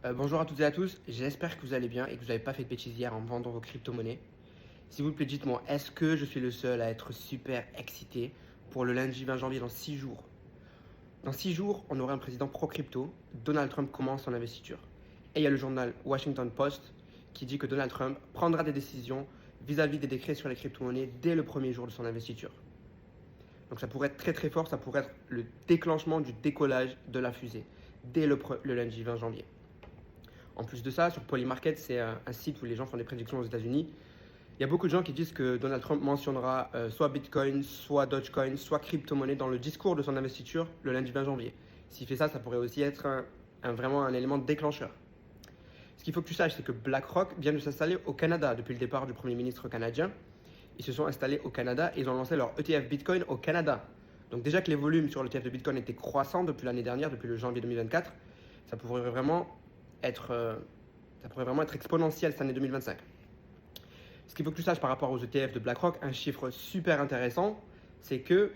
Bonjour à toutes et à tous, j'espère que vous allez bien et que vous n'avez pas fait de bêtises hier en vendant vos crypto-monnaies. S'il vous plaît, dites-moi, est-ce que je suis le seul à être super excité pour le lundi 20 janvier dans 6 jours? Dans 6 jours, on aura un président pro-crypto, Donald Trump commence son investiture. Et il y a le journal Washington Post qui dit que Donald Trump prendra des décisions vis-à-vis des décrets sur les crypto-monnaies dès le premier jour de son investiture. Donc ça pourrait être très très fort, ça pourrait être le déclenchement du décollage de la fusée dès le lundi 20 janvier. En plus de ça, sur Polymarket, c'est un site où les gens font des prédictions aux États-Unis. Il y a beaucoup de gens qui disent que Donald Trump mentionnera soit Bitcoin, soit Dogecoin, soit crypto-monnaie dans le discours de son investiture le lundi 20 janvier. S'il fait ça, ça pourrait aussi être vraiment un élément déclencheur. Ce qu'il faut que tu saches, c'est que BlackRock vient de s'installer au Canada depuis le départ du Premier ministre canadien. Ils se sont installés au Canada et ils ont lancé leur ETF Bitcoin au Canada. Donc déjà que les volumes sur l'ETF de Bitcoin étaient croissants depuis l'année dernière, depuis le janvier 2024, ça pourrait vraiment être, exponentiel cette année 2025. Ce qu'il faut que tu saches par rapport aux ETF de BlackRock, un chiffre super intéressant, c'est que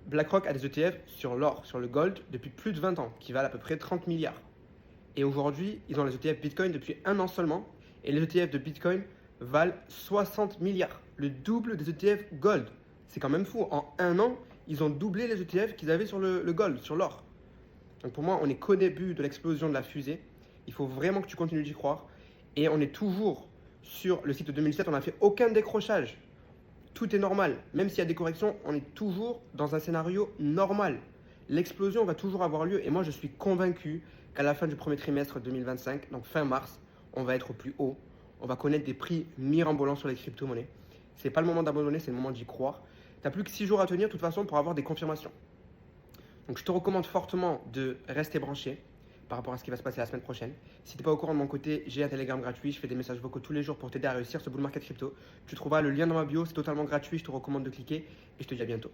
BlackRock a des ETF sur l'or, sur le gold, depuis plus de 20 ans, qui valent à peu près 30 milliards. Et aujourd'hui, ils ont les ETF Bitcoin depuis un an seulement, et les ETF de Bitcoin valent 60 milliards, le double des ETF gold. C'est quand même fou. En un an, ils ont doublé les ETF qu'ils avaient sur le gold, sur l'or. Donc pour moi, on n'est qu'au début de l'explosion de la fusée. Il faut vraiment que tu continues d'y croire. Et on est toujours sur le site de 2007, on n'a fait aucun décrochage. Tout est normal. Même s'il y a des corrections, on est toujours dans un scénario normal. L'explosion va toujours avoir lieu. Et moi, je suis convaincu qu'à la fin du premier trimestre 2025, donc fin mars, on va être au plus haut. On va connaître des prix mirambolants sur les crypto-monnaies. Ce n'est pas le moment d'abandonner, c'est le moment d'y croire. Tu n'as plus que 6 jours à tenir, de toute façon, pour avoir des confirmations. Donc je te recommande fortement de rester branché par rapport à ce qui va se passer la semaine prochaine. Si tu n'es pas au courant de mon côté, j'ai un Telegram gratuit, je fais des messages vocaux tous les jours pour t'aider à réussir ce bull market crypto. Tu trouveras le lien dans ma bio, c'est totalement gratuit, je te recommande de cliquer et je te dis à bientôt.